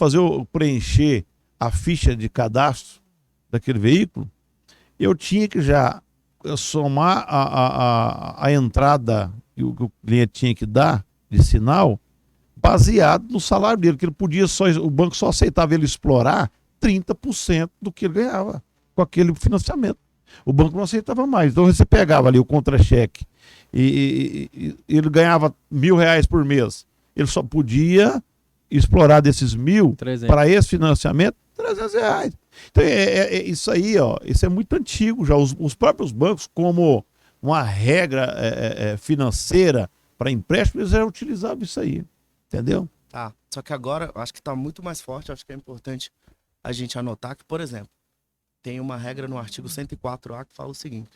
preencher a ficha de cadastro daquele veículo, eu tinha que já somar a entrada que o cliente tinha que dar de sinal baseado no salário dele, que ele podia o banco só aceitava ele explorar 30% do que ele ganhava com aquele financiamento. O banco não aceitava mais. Então você pegava ali o contra-cheque e ele ganhava R$1.000 por mês. Ele só podia explorar desses 1.000 para esse financiamento R$300. Então isso aí, isso é muito antigo já. Os próprios bancos, como uma regra financeira para empréstimo, eles já utilizavam isso aí. Entendeu? Tá. Só que agora, eu acho que está muito mais forte. Acho que é importante a gente anotar que, por exemplo, tem uma regra no artigo 104A que fala o seguinte: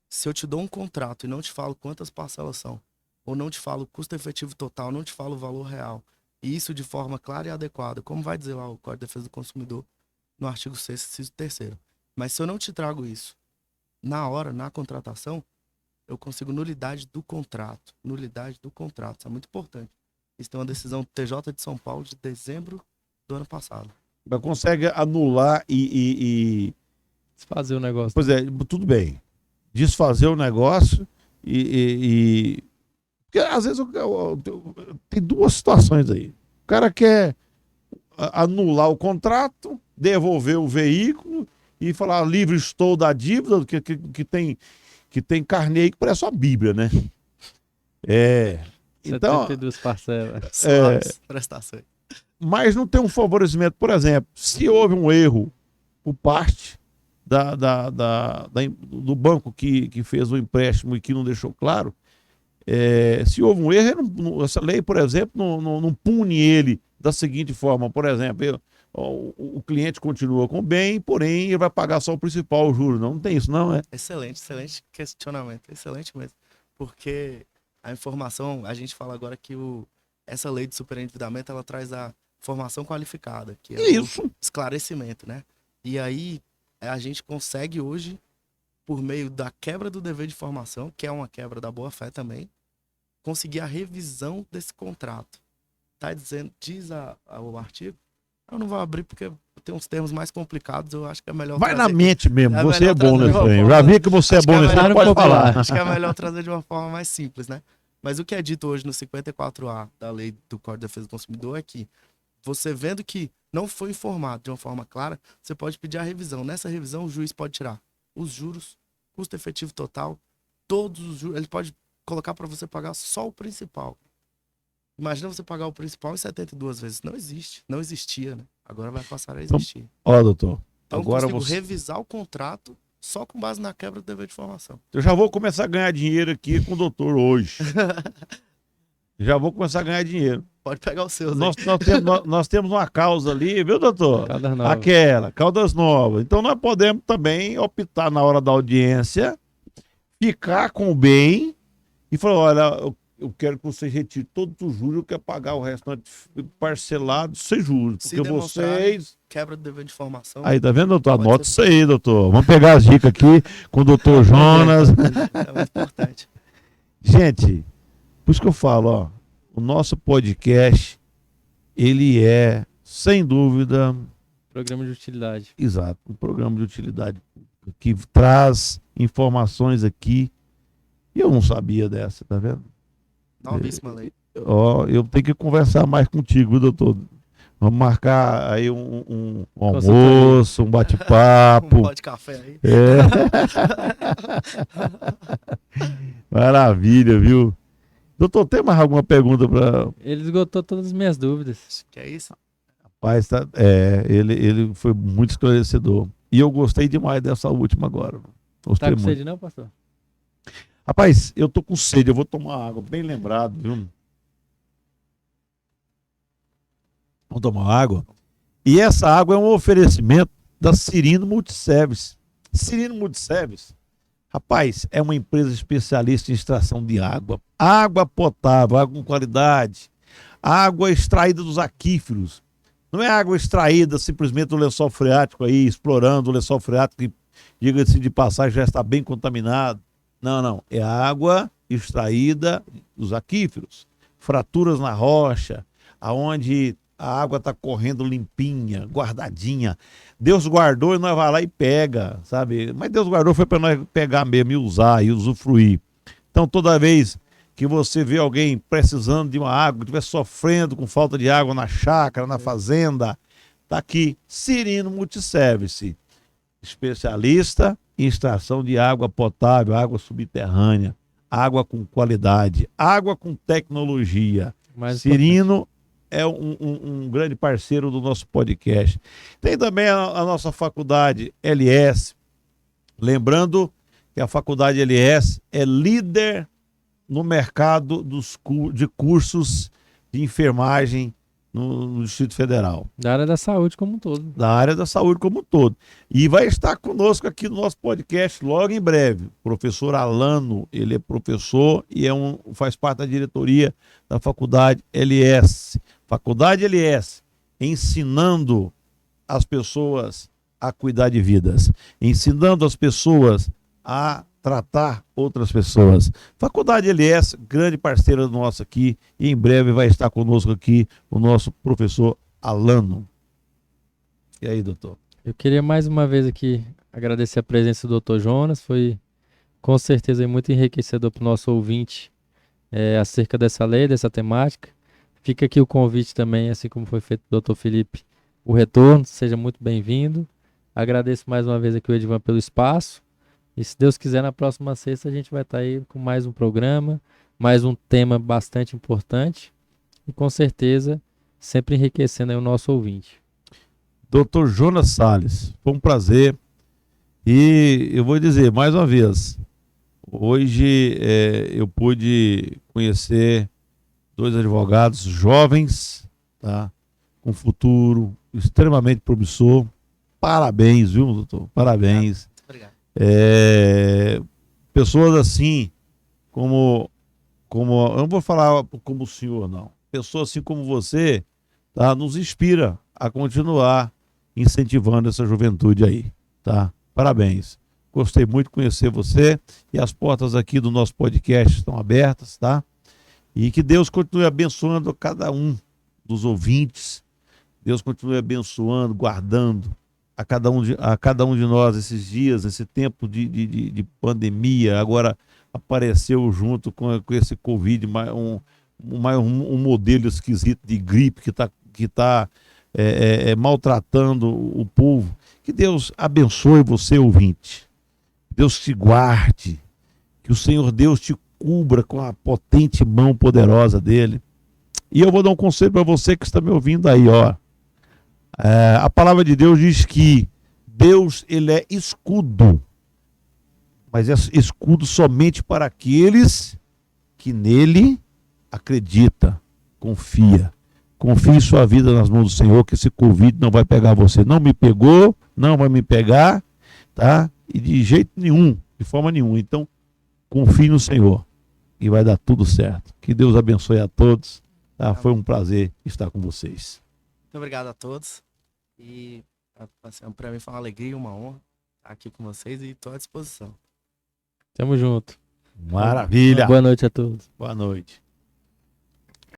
se eu te dou um contrato e não te falo quantas parcelas são, ou não te falo o custo efetivo total, não te falo o valor real, e isso de forma clara e adequada, como vai dizer lá o Código de Defesa do Consumidor no artigo 6º, inciso 3º. Mas se eu não te trago isso na hora, na contratação, eu consigo nulidade do contrato. Nulidade do contrato. Isso é muito importante. Isso tem uma decisão do TJ de São Paulo de dezembro do ano passado. Ela consegue anular Fazer o negócio. Pois é, tudo bem. Desfazer o negócio Porque às vezes tem duas situações aí. O cara quer anular o contrato, devolver o veículo e falar livre estou da dívida, que tem carneiro que parece uma Bíblia, né? Então, 72 parcelas. Só as prestações. mas não tem um favorecimento, por exemplo, se houve um erro por parte do banco que fez o empréstimo e que não deixou claro, se houve um erro, essa lei, por exemplo, não pune ele da seguinte forma, por exemplo, o cliente continua com o bem, porém ele vai pagar só o principal, o juro. Não tem isso, não é? Excelente questionamento, excelente mesmo. Porque a informação, a gente fala agora que essa lei de superendividamento, ela traz a formação qualificada, que é Isso. o esclarecimento, né? E aí a gente consegue hoje, por meio da quebra do dever de formação, que é uma quebra da boa-fé também, conseguir a revisão desse contrato. Tá dizendo, diz o artigo, eu não vou abrir porque tem uns termos mais complicados, eu acho que é melhor Vai trazer na mente mesmo, você é bom trazer de nesse uma trem. forma- Já vi que você é Acho bom que é nesse trem, melhor pode popular. falar. Acho que é melhor trazer de uma forma mais simples, né? Mas o que é dito hoje no 54A da Lei do Código de Defesa do Consumidor é que você vendo que não foi informado de uma forma clara, você pode pedir a revisão. Nessa revisão, o juiz pode tirar os juros, custo efetivo total, todos os juros. Ele pode colocar para você pagar só o principal. Imagina você pagar o principal em 72 vezes. Não existe. Não existia, né? Agora vai passar a existir. Ó, doutor, Então, agora eu consigo você... revisar o contrato só com base na quebra do dever de formação. Eu já vou começar a ganhar dinheiro aqui com o doutor hoje. Já vou começar a ganhar dinheiro. Pode pegar os seus aí. Nós temos uma causa ali, viu, doutor? Caldas novas. Aquela, Caldas Novas. Então nós podemos também optar na hora da audiência, ficar com o bem e falar, olha, eu quero que você retire todos os juros, eu quero pagar o restante parcelado sem juros. Se Porque demonstrarem vocês... quebra do dever de formação. Aí, tá vendo, doutor? Pode Anota ser. isso aí, doutor. Vamos pegar as dicas aqui com o doutor Jonas. É muito importante. Gente, por isso que eu falo, ó, o nosso podcast, ele é, sem dúvida, Programa de utilidade. exato, um programa de utilidade que traz informações aqui. E eu não sabia dessa, tá vendo? Novíssima lei. Ó, eu tenho que conversar mais contigo, viu, doutor? Vamos marcar aí um almoço, um Um bate-papo. pó de café aí. É. Maravilha, viu? Doutor, tem mais alguma pergunta para... Ele esgotou todas as minhas dúvidas. Acho que é isso. Rapaz, ele foi muito esclarecedor. E eu gostei demais dessa última agora. Gostei Tá com muito. sede não, pastor? Rapaz, eu tô com sede, eu vou tomar água, bem lembrado, viu? Vamos tomar água. E essa água é um oferecimento da Cirino Multiservice. Cirino Multiservice, rapaz, é uma empresa especialista em extração de água. Água potável, água com qualidade, água extraída dos aquíferos. Não é água extraída simplesmente do lençol freático aí, explorando o lençol freático que, diga-se de passagem, já está bem contaminado. Não. É água extraída dos aquíferos. Fraturas na rocha, aonde a água está correndo limpinha, guardadinha. Deus guardou e nós vai lá e pega, sabe? Mas Deus guardou foi para nós pegar mesmo e usar e usufruir. Então, toda vez que você vê alguém precisando de uma água, que estiver sofrendo com falta de água na chácara, na fazenda, tá aqui, Cirino Multiservice, especialista em extração de água potável, água subterrânea, água com qualidade, água com tecnologia. Mais Cirino é um grande parceiro do nosso podcast. Tem também a nossa faculdade LS. Lembrando que a faculdade LS é líder no mercado de cursos de enfermagem no Distrito Federal. Da área da saúde como um todo. Da área da saúde como um todo. E vai estar conosco aqui no nosso podcast logo em breve. O professor Alano, ele é professor e faz parte da diretoria da Faculdade LS. Faculdade LS, ensinando as pessoas a cuidar de vidas, ensinando as pessoas a tratar outras pessoas. Faculdade LS, grande parceira nossa aqui, e em breve vai estar conosco aqui o nosso professor Alano. E aí, doutor? Eu queria mais uma vez aqui agradecer a presença do Dr. Jonas. Foi com certeza muito enriquecedor para o nosso ouvinte acerca dessa lei, dessa temática. Fica aqui o convite também, assim como foi feito do Dr. Felipe, o retorno. Seja muito bem-vindo. Agradeço mais uma vez aqui o Edivan pelo espaço. E se Deus quiser, na próxima sexta a gente vai estar aí com mais um programa, mais um tema bastante importante e com certeza sempre enriquecendo aí o nosso ouvinte. Doutor Jonas Salles, foi um prazer. E eu vou dizer mais uma vez, hoje eu pude conhecer dois advogados jovens, tá? Com futuro extremamente promissor. Parabéns, viu, doutor? Parabéns. Obrigado. Pessoas assim, eu não vou falar como o senhor, não. Pessoas assim como você, tá? Nos inspira a continuar incentivando essa juventude aí, tá? Parabéns. Gostei muito de conhecer você e as portas aqui do nosso podcast estão abertas, tá? E que Deus continue abençoando cada um dos ouvintes. Deus continue abençoando, guardando a cada um de nós esses dias, esse tempo de pandemia. Agora apareceu junto com esse Covid um modelo esquisito de gripe que tá maltratando o povo. Que Deus abençoe você, ouvinte. Deus te guarde. Que o Senhor Deus te cubra com a potente mão poderosa dele. E eu vou dar um conselho para você que está me ouvindo aí, ó. A palavra de Deus diz que Deus, ele é escudo. Mas é escudo somente para aqueles que nele acredita, confia. Confie sua vida nas mãos do Senhor, que esse Covid não vai pegar você. Não me pegou, não vai me pegar, tá? E de jeito nenhum, de forma nenhuma. Então, confie no Senhor e vai dar tudo certo. Que Deus abençoe a todos. Tá? Foi um prazer estar com vocês. Muito obrigado a todos. E assim, para mim foi uma alegria e uma honra estar aqui com vocês e estou à disposição. Tamo junto. Maravilha. Boa noite a todos. Boa noite.